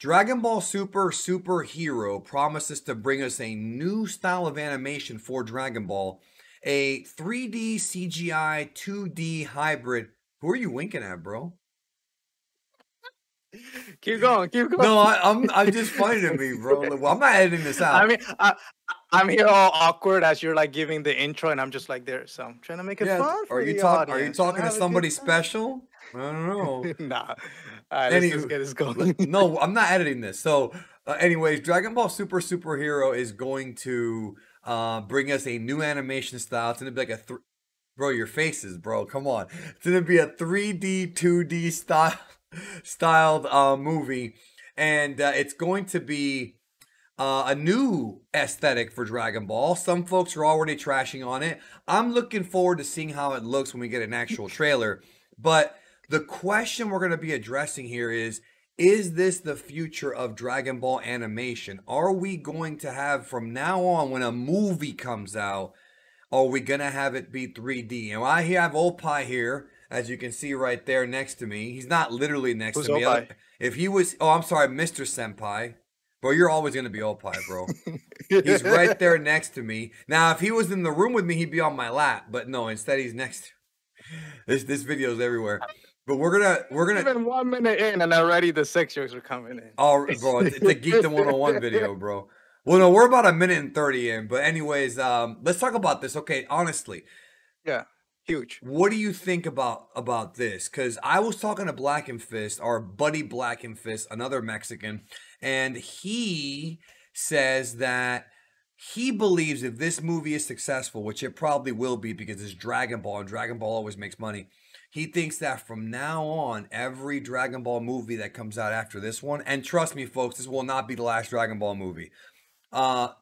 Dragon Ball Super Hero promises to bring us a new style of animation for Dragon Ball, a 3D CGI 2D hybrid. Who are you winking at, bro? Keep going, keep going. No, I'm just funny to me, bro. Look, well, I'm not editing this I out. mean, I'm here all awkward as you're like giving the intro, and I'm just like there. So I'm trying to make it Yeah, fun are for you the talk? Are you audience, trying to talking to have a good somebody time. special? I don't know. Nah. All right, let's just Anywho, get this going. no, I'm not editing this. So, anyways, Dragon Ball Superhero is going to bring us a new animation style. It's gonna be like bro, your faces, bro. Come on, it's gonna be a 3D, 2D styled movie, and it's going to be a new aesthetic for Dragon Ball. Some folks are already trashing on it. I'm looking forward to seeing how it looks when we get an actual trailer. But the question we're going to be addressing here is this the future of Dragon Ball animation? Are we going to have from now on, when a movie comes out, are we going to have it be 3D? And I have Opie here, as you can see right there next to me. He's not literally next Who's to me. Opie? If he was, oh, I'm sorry, Mr. Senpai. Bro, you're always going to be Opie, bro. He's right there next to me. Now, if he was in the room with me, he'd be on my lap. But no, instead he's next. This video's everywhere. But we're gonna Even 1 minute in, and already the 6 jokes are coming in. Oh, bro, it's a Geekdom 101 video, bro. Well, no, we're about a minute and 30 in. But anyways, let's talk about this. Okay, honestly, Yeah, huge. what do you think about this? Because I was talking to Black and Fist, our buddy Black and Fist, another Mexican, and he says that he believes if this movie is successful, which it probably will be because it's Dragon Ball and Dragon Ball always makes money. He thinks that from now on, every Dragon Ball movie that comes out after this one, and trust me, folks, this will not be the last Dragon Ball movie.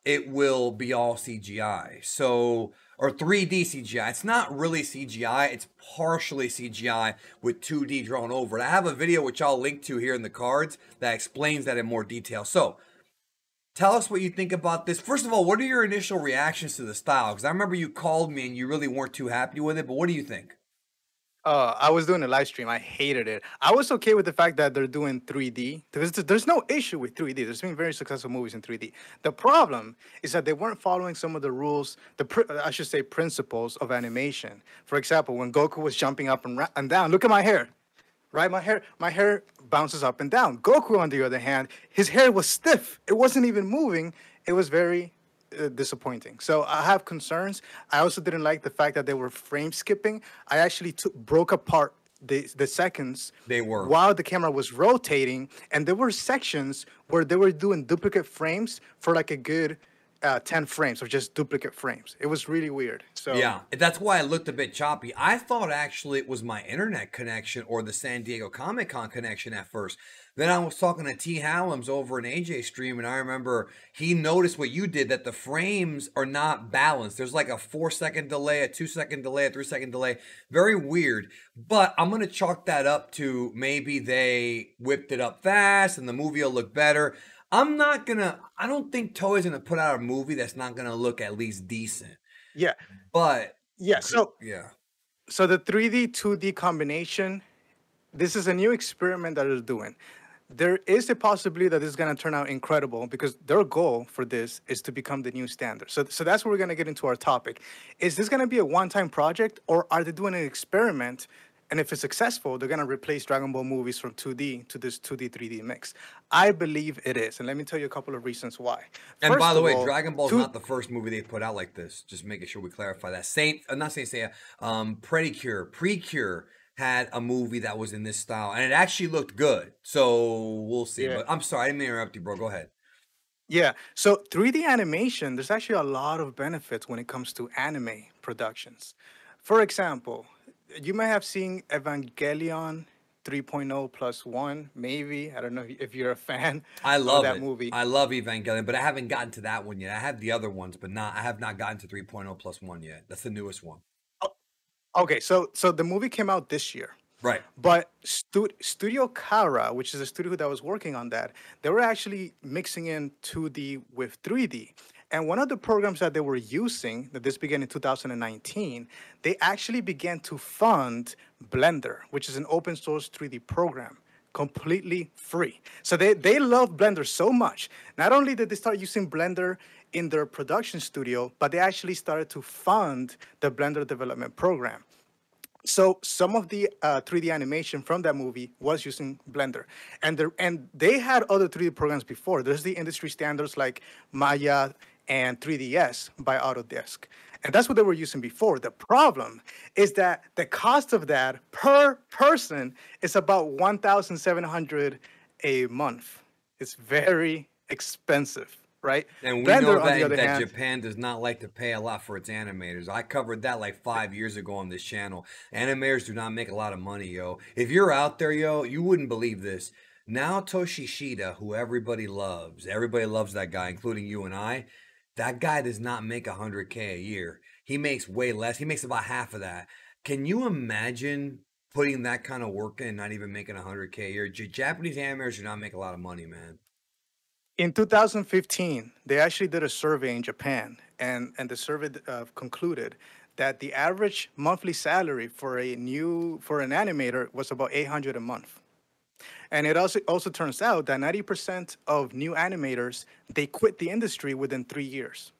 It will be all CGI. So, or 3D CGI. It's not really CGI. It's partially CGI with 2D drawn over it. I have a video which I'll link to here in the cards that explains that in more detail. So, tell us what you think about this. First of all, what are your initial reactions to the style? Because I remember you called me and you really weren't too happy with it. But what do you think? I was doing a live stream. I hated it. I was okay with the fact that they're doing 3D. There's no issue with 3D. There's been very successful movies in 3D. The problem is that they weren't following some of the rules, I should say principles of animation. For example, when Goku was jumping up and down, look at my hair, right? My hair bounces up and down. Goku, on the other hand, his hair was stiff. It wasn't even moving. It was very disappointing. So I have concerns. I also didn't like the fact that they were frame skipping. I actually broke apart the seconds They were. while the camera was rotating, and there were sections where they were doing duplicate frames for like a good 10 frames of just duplicate frames. It was really weird. So Yeah, that's why it looked a bit choppy. I thought actually it was my internet connection or the San Diego Comic Con connection at first. Then I was talking to T. Hallams over in AJ stream, and I remember he noticed what you did, that the frames are not balanced. There's like a 4-second delay, a 2-second delay, a 3-second delay. Very weird. But I'm going to chalk that up to maybe they whipped it up fast and the movie will look better. I don't think Toei's gonna put out a movie that's not gonna look at least decent. yeah, But yeah. So yeah, so the 3D 2D combination, this is a new experiment that they're doing. There is a possibility that this is going to turn out incredible because their goal for this is to become the new standard. So that's where we're going to get into our topic. Is this going to be a one-time project, or are they doing an experiment? And if it's successful, they're going to replace Dragon Ball movies from 2D to this 2D 3D mix. I believe it is, and let me tell you a couple of reasons why. and by First the of way, all, Dragon Ball is two, not the first movie they put out like this. Just making sure we clarify that. Not Saint Seiya, Precure had a movie that was in this style, and it actually looked good. So we'll see. yeah. But I'm sorry, I didn't mean to interrupt you, bro. Go ahead. Yeah. So 3D animation, there's actually a lot of benefits when it comes to anime productions. For example, you may have seen Evangelion 3.0 plus one, maybe. I don't know if you're a fan I of love that it. movie. I love Evangelion, but I haven't gotten to that one yet. I have the other ones, but I have not gotten to 3.0 plus one yet. That's the newest one. Okay, so the movie came out this year. Right. But Studio Kara, which is a studio that was working on that, they were actually mixing in 2D with 3D. And one of the programs that they were using, that this began in 2019, they actually began to fund Blender, which is an open source 3D program completely free. So they love Blender so much. Not only did they start using Blender in their production studio, but they actually started to fund the Blender development program. So some of the 3D animation from that movie was using Blender, and they had other 3D programs before. There's the industry standards like Maya and 3ds by Autodesk, and that's what they were using before. The problem is that the cost of that per person is about 1,700 a month. It's very expensive, right? And we know Blender, on the that other hand, Japan does not like to pay a lot for its animators. I covered that like 5 years ago on this channel. Animators do not make a lot of money, yo. If you're out there, yo, you wouldn't believe this. Naoto Shishida, who everybody loves that guy, including you and I. That guy does not make 100K a year. He makes way less. He makes about half of that. Can you imagine putting that kind of work in and not even making 100K a year? Japanese animators do not make a lot of money, man. in 2015, they actually did a survey in Japan, and the survey concluded that the average monthly salary for an animator was about 800 a month. And it also turns out that 90% of new animators, they quit the industry within 3 years,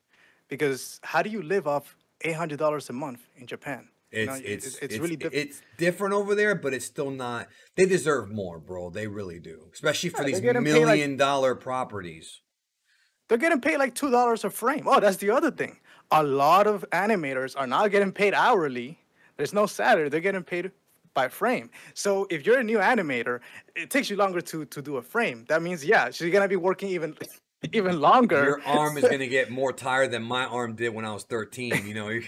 because how do you live off $800 a month in Japan? It's really different. It's different over there, but it's still not. They deserve more, bro. They really do, especially for these they're getting paid like $1 million properties. they're getting paid like $2 a frame. Oh, that's the other thing. A lot of animators are not getting paid hourly. There's no salary. They're getting paid by frame. So if you're a new animator, it takes you longer to do a frame. That means, yeah, she's gonna be working even longer. Your arm is gonna get more tired than my arm did when I was 13. You know,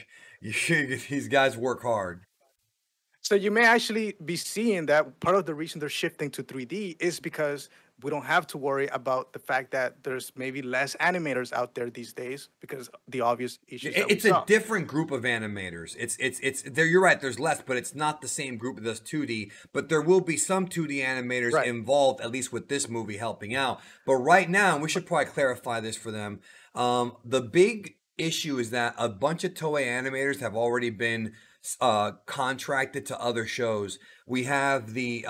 these guys work hard. So you may actually be seeing that part of the reason they're shifting to 3D is because we don't have to worry about the fact that there's maybe less animators out there these days because the obvious issues. It's a different group of animators. It's there. You're right. There's less, but it's not the same group that does 2D. But there will be some 2D animators involved, at least with this movie helping out. But right now, and we should probably clarify this for them. The big issue is that a bunch of Toei animators have already been contracted to other shows. We have the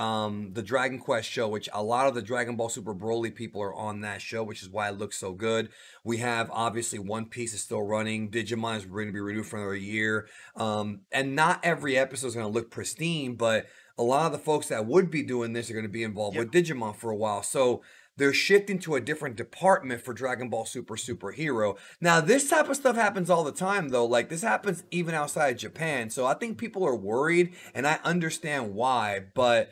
Dragon Quest show, which a lot of the Dragon Ball Super Broly people are on that show, which is why it looks so good. We have obviously One Piece is still running. Digimon is going to be renewed for another year. And not every episode is going to look pristine, but a lot of the folks that would be doing this are going to be involved with Digimon for a while. So they're shifting to a different department for Dragon Ball Superhero. Now, this type of stuff happens all the time, though. Like, this happens even outside Japan. So I think people are worried, and I understand why. But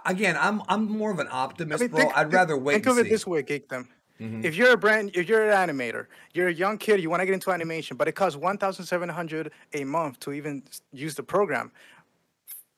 again, I'm more of an optimist, bro. I'd rather wait and see. Think of it this way, Geekdom. If you're an animator, you're a young kid, you want to get into animation, but it costs 1,700 a month to even use the program.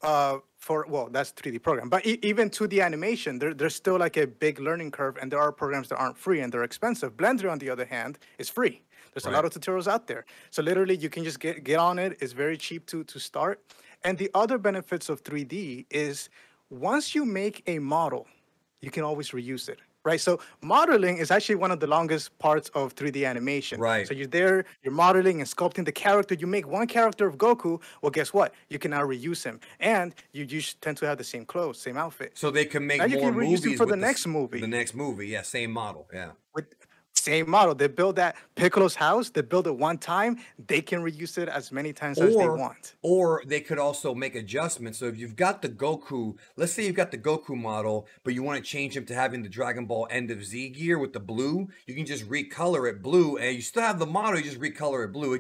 That's 3D program, but even 2D animation, there's still like a big learning curve, and there are programs that aren't free and they're expensive. Blender, on the other hand, is free. There's a lot of tutorials out there, so literally you can just get on it. It's very cheap to start. And the other benefits of 3D is once you make a model, you can always reuse it. Right, so modeling is actually one of the longest parts of 3D animation. Right. So you're modeling and sculpting the character. You make one character of Goku. Well, guess what? You can now reuse him, and you tend to have the same clothes, same outfit. So they can make now more you can movies reuse it for the next movie. The next movie, yeah, same model, yeah. With same model, they build that Piccolo's house. They build it one time. They can reuse it as many times as they want. Or they could also make adjustments. So if you've got the Goku, let's say you've got the Goku model, but you want to change him to having the Dragon Ball End of Z gear with the blue, you can just recolor it blue, and you still have the model. You just recolor it blue.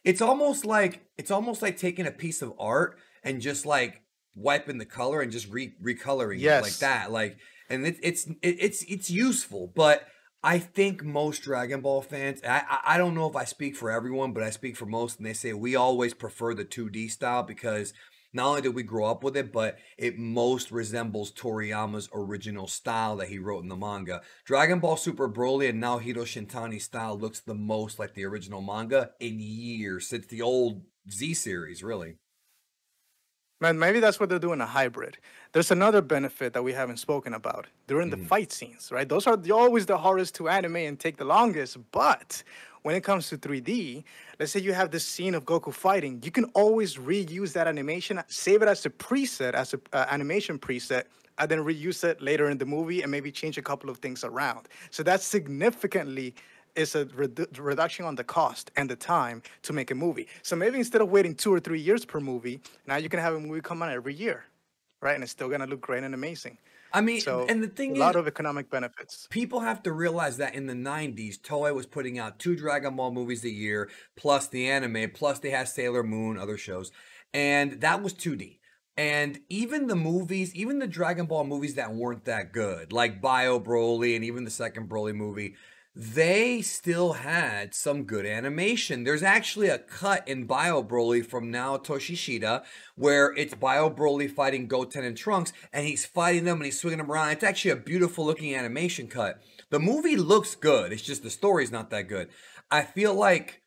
It's almost like taking a piece of art and just like wiping the color and just recoloring it like that. Like, and it's useful, but I think most Dragon Ball fans, I don't know if I speak for everyone, but I speak for most, and they say we always prefer the 2D style because not only did we grow up with it, but it most resembles Toriyama's original style that he wrote in the manga. Dragon Ball Super Broly and Naohiro Shintani's style looks the most like the original manga in years, since the old Z series, really. Man, maybe that's what they're doing, a hybrid. There's another benefit that we haven't spoken about during the fight scenes, right? Those are always the hardest to animate and take the longest. But when it comes to 3D, let's say you have this scene of Goku fighting, you can always reuse that animation, save it as a preset, as an animation preset, and then reuse it later in the movie and maybe change a couple of things around. So that significantly is a reduction on the cost and the time to make a movie. So maybe instead of waiting 2 or 3 years per movie, now you can have a movie come out every year, right? And it's still gonna look great and amazing. I mean, So and the a thing is, lot of economic benefits. people have to realize that in the 90s, Toei was putting out 2 Dragon Ball movies a year, plus the anime, plus they had Sailor Moon, other shows, and that was 2D. And even the movies, even the Dragon Ball movies that weren't that good, like Bio Broly and even the second Broly movie, they still had some good animation. There's actually a cut in Bio Broly from Naoto Shishida where it's Bio Broly fighting Goten and Trunks, and he's fighting them and he's swinging them around. It's actually a beautiful looking animation cut. The movie looks good. It's just the story's not that good. I feel like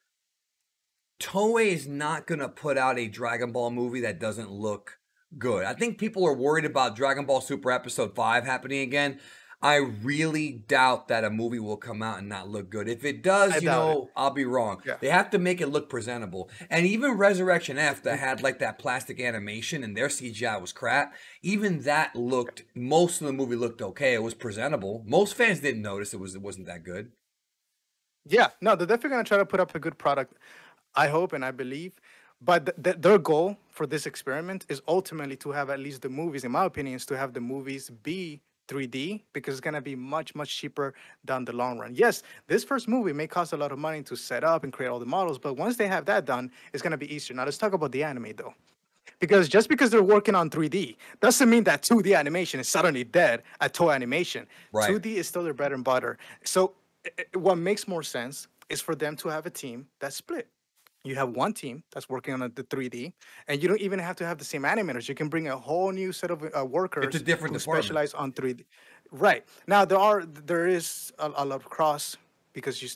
Toei is not going to put out a Dragon Ball movie that doesn't look good. I think people are worried about Dragon Ball Super Episode 5 happening again. I really doubt that a movie will come out and not look good. If it does, I doubt it. I'll be wrong. Yeah. They have to make it look presentable. And even Resurrection F that had like that plastic animation and their CGI was crap, even that looked, most of the movie looked okay. It was presentable. Most fans didn't notice it wasn't that good. Yeah, no, they're definitely gonna try to put up a good product. I hope and I believe. But their goal for this experiment is ultimately to have at least the movies, in my opinion, is to have the movies be 3D because it's gonna be much, much cheaper down the long run. Yes, this first movie may cost a lot of money to set up and create all the models, but once they have that done, it's gonna be easier. Now let's talk about the anime though. Because just because they're working on 3D doesn't mean that 2D animation is suddenly dead at Toei Animation. Right. 2D is still their bread and butter. So what makes more sense is for them to have a team that's split. You have one team that's working on the 3D, and you don't even have to have the same animators. You can bring a whole new set of workers It's a different who department. specialize on 3D. Right now, there is a lot of cross because you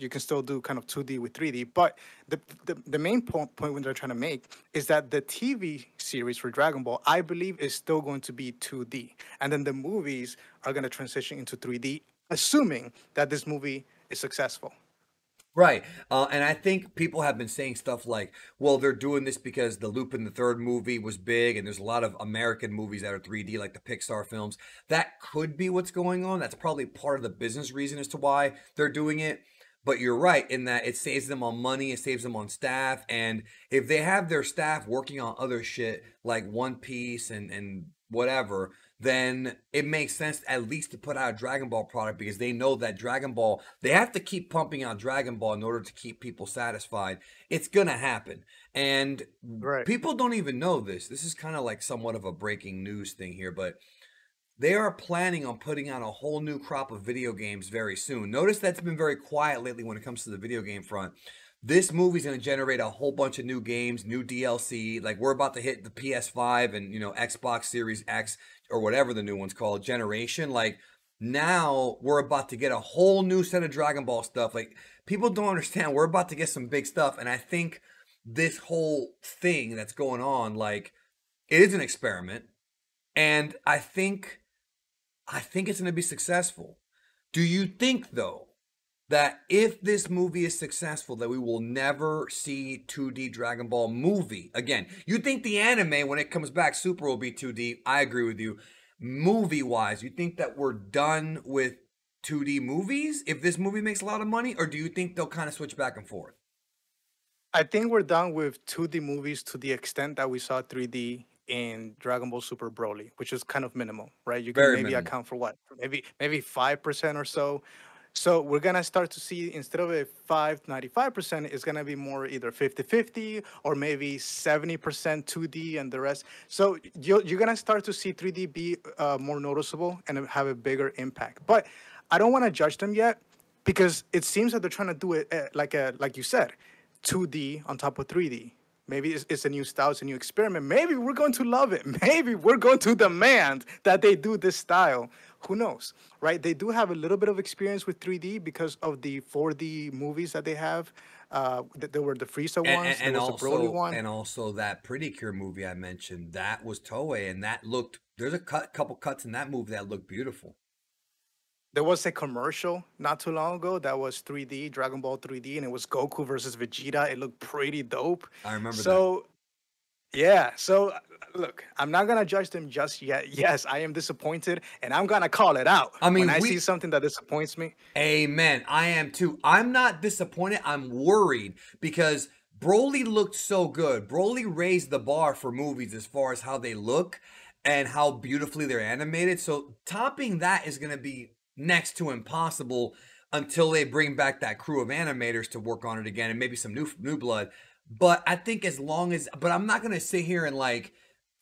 can still do kind of 2D with 3D. But the main point when they're trying to make is that the TV series for Dragon Ball, I believe, is still going to be 2D, and then the movies are going to transition into 3D, assuming that this movie is successful. Right. And I think people have been saying stuff like, well, they're doing this because the Lupin the Third movie was big, and there's a lot of American movies that are 3D, like the Pixar films. That could be what's going on. That's probably part of the business reason as to why they're doing it. But you're right in that it saves them on money, it saves them on staff. And if they have their staff working on other shit like One Piece and whatever, then it makes sense at least to put out a Dragon Ball product because they know that Dragon Ball, they have to keep pumping out Dragon Ball in order to keep people satisfied. It's gonna happen. And Right. people don't even know this. This is kind of like somewhat of a breaking news thing here, but they are planning on putting out a whole new crop of video games very soon. Notice that's been very quiet lately when it comes to the video game front. This movie's going to generate a whole bunch of new games, new DLC. Like we're about to hit the PS5 and, Xbox Series X or whatever the new one's called, generation. Like now we're about to get a whole new set of Dragon Ball stuff. Like people don't understand. We're about to get some big stuff. And I think this whole thing that's going on, like it is an experiment. And I think it's going to be successful. Do you think, though, that if this movie is successful, that we will never see 2D Dragon Ball movie again? You think the anime, when it comes back, Super will be 2D? I agree with you. Movie-wise, you think that we're done with 2D movies if this movie makes a lot of money? Or do you think they'll kind of switch back and forth? I think we're done with 2D movies to the extent that we saw 3D in Dragon Ball Super Broly, which is kind of minimal, right? You can Very maybe minimal. account for what? Maybe 5% or so. So we're gonna start to see instead of a 95%, it's gonna be more either 50-50 or maybe 70% 2D and the rest. So you're gonna start to see 3D be more noticeable and have a bigger impact. But I don't want to judge them yet because it seems that they're trying to do it like you said, 2D on top of 3D. Maybe it's a new style, it's a new experiment. Maybe we're going to love it. Maybe we're going to demand that they do this style. Who knows, right? They do have a little bit of experience with 3D because of the 4D movies that they have. There were the Frieza ones, there was the Broly one. And also that Pretty Cure movie I mentioned, that was Toei, and that looked. There's a couple cuts in that movie that looked beautiful. There was a commercial not too long ago that was 3D, Dragon Ball 3D, and it was Goku versus Vegeta. It looked pretty dope. I remember that. So, yeah. So look, I'm not gonna judge them just yet. Yes, I am disappointed, and I'm gonna call it out I when mean, I see we something that disappoints me. Amen. I am too. I'm not disappointed. I'm worried because Broly looked so good. Broly raised the bar for movies as far as how they look and how beautifully they're animated. So topping that is going to be next to impossible until they bring back that crew of animators to work on it again and maybe some new blood. But I think as long as, but I'm not going to sit here and like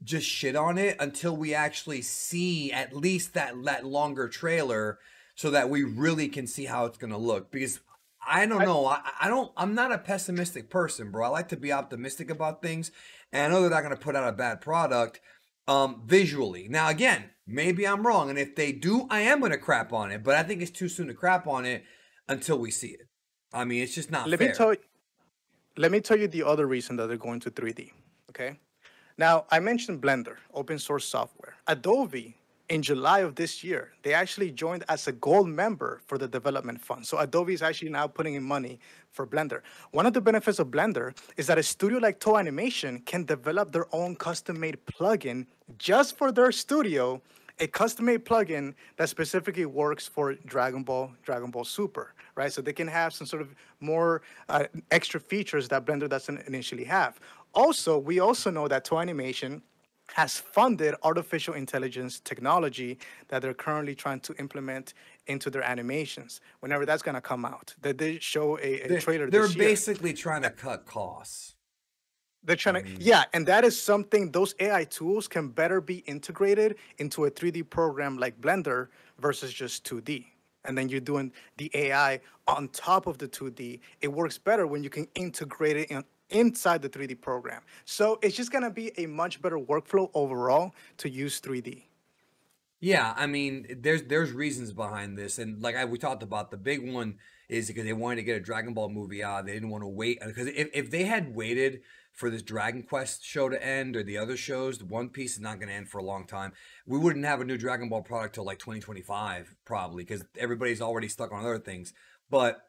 just shit on it until we actually see at least that longer trailer so that we really can see how it's going to look. Because I don't I, know. I'm not a pessimistic person, bro. I like to be optimistic about things. And I know they're not going to put out a bad product visually. Now, again, maybe I'm wrong. And if they do, I am going to crap on it. But I think it's too soon to crap on it until we see it. I mean, it's just not let me fair. tell let me tell you the other reason that they're going to 3D. Okay. Now, I mentioned Blender, open source software. Adobe, in July of this year, they actually joined as a gold member for the development fund. So Adobe is actually now putting in money for Blender. One of the benefits of Blender is that a studio like Toei Animation can develop their own custom-made plugin just for their studio, a custom-made plugin that specifically works for Dragon Ball Super, right? So they can have some sort of more extra features that Blender doesn't initially have. Also, we also know that Toei Animation has funded artificial intelligence technology that they're currently trying to implement into their animations. Whenever that's going to come out, that they show a trailer They're this year. basically trying to cut costs. They're I trying to, mean, yeah, and that is something those AI tools can better be integrated into a 3D program like Blender versus just 2D. And then you're doing the AI on top of the 2D. It works better when you can integrate it inside the 3D program. So it's just gonna be a much better workflow overall to use 3D. yeah, I mean, there's reasons behind this, and like we talked about, the big one is because they wanted to get a Dragon Ball movie out. They didn't want to wait because if they had waited for this Dragon Quest show to end or the other shows, the One Piece is not going to end for a long time. We wouldn't have a new Dragon Ball product till like 2025 probably because everybody's already stuck on other things. But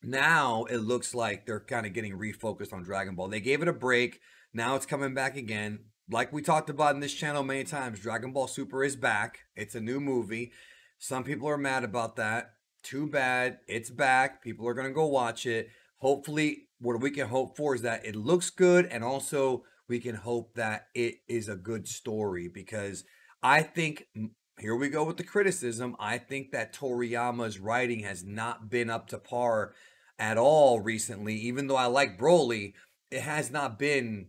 now it looks like they're kind of getting refocused on Dragon Ball. They gave it a break. Now it's coming back again. Like we talked about in this channel many times, Dragon Ball Super is back. It's a new movie. Some people are mad about that. Too bad. It's back. People are going to go watch it. Hopefully, what we can hope for is that it looks good, and also we can hope that it is a good story because I think here we go with the criticism. I think that Toriyama's writing has not been up to par at all recently. Even though I like Broly, it has not been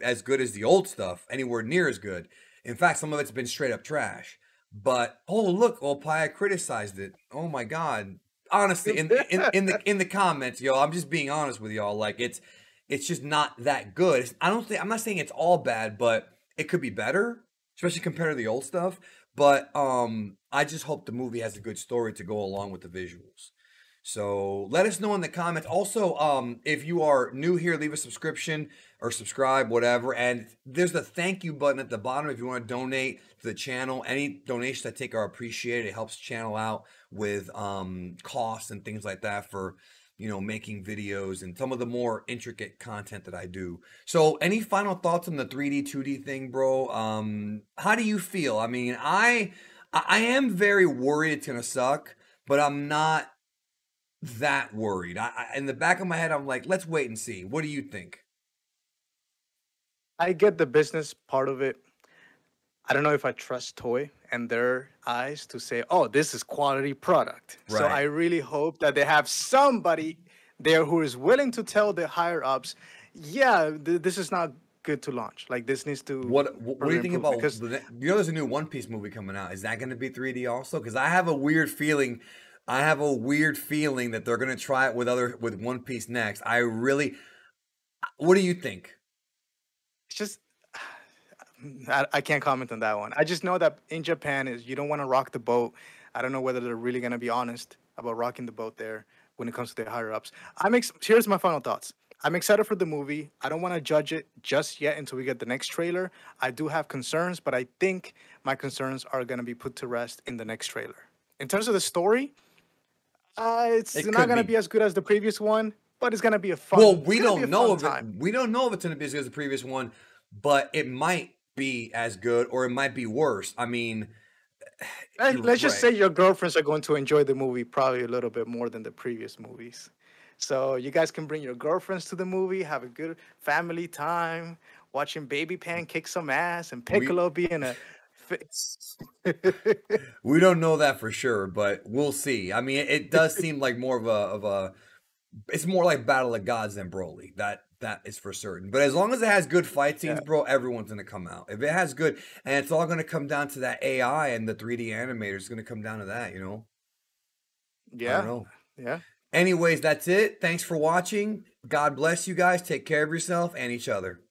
as good as the old stuff, anywhere near as good. In fact, some of it's been straight up trash. But oh look, Opaya criticized it. Oh my god. Honestly, in the comments, yo, I'm just being honest with y'all. Like it's just not that good. I'm not saying it's all bad, but it could be better, especially compared to the old stuff. But I just hope the movie has a good story to go along with the visuals. So let us know in the comments. Also, if you are new here, leave a subscription or subscribe, whatever. And there's the thank you button at the bottom if you want to donate to the channel. Any donations I take are appreciated. It helps channel out with costs and things like that for making videos and some of the more intricate content that I do. So any final thoughts on the 3D 2D thing, bro? How do you feel? I mean, I am very worried it's gonna suck, but I'm not that worried. In the back of my head, I'm like, let's wait and see. What do you think? I get the business part of it. I don't know if I trust Toy and their eyes to say, "Oh, this is quality product." So Right. I really hope that they have somebody there who is willing to tell the higher ups, "Yeah, this is not good to launch. Like this needs to What do further you think improve." about Because there's a new One Piece movie coming out. Is that going to be 3D also? Because I have a weird feeling. I have a weird feeling that they're going to try it with One Piece next. What do you think? it's just I can't comment on that one. I just know that in Japan is you don't want to rock the boat. I don't know whether they're really gonna be honest about rocking the boat there when it comes to the higher ups. Here's my final thoughts. I'm excited for the movie. I don't want to judge it just yet until we get the next trailer. I do have concerns, but I think my concerns are gonna be put to rest in the next trailer. In terms of the story, it's It not could gonna be. be as good as the previous one, but it's gonna be a Well, fun. It's we gonna be a don't know fun if it. time. We don't know if it's going to be as good as the previous one, but it might be as good or it might be worse. I mean, you're Let's just right. say your girlfriends are going to enjoy the movie probably a little bit more than the previous movies. So you guys can bring your girlfriends to the movie, have a good family time, watching Baby Pan kick some ass and We Piccolo being a. we don't know that for sure, but we'll see. I mean, it does seem like more of a it's more like Battle of Gods than Broly. That is for certain. But as long as it has good fight Yeah. scenes, bro, everyone's gonna come out. If it has good, and it's all gonna come down to that AI and the 3D animators. It's gonna come down to that. I don't Yeah. know. Yeah. Anyways, that's it. Thanks for watching. God bless you guys. Take care of yourself and each other.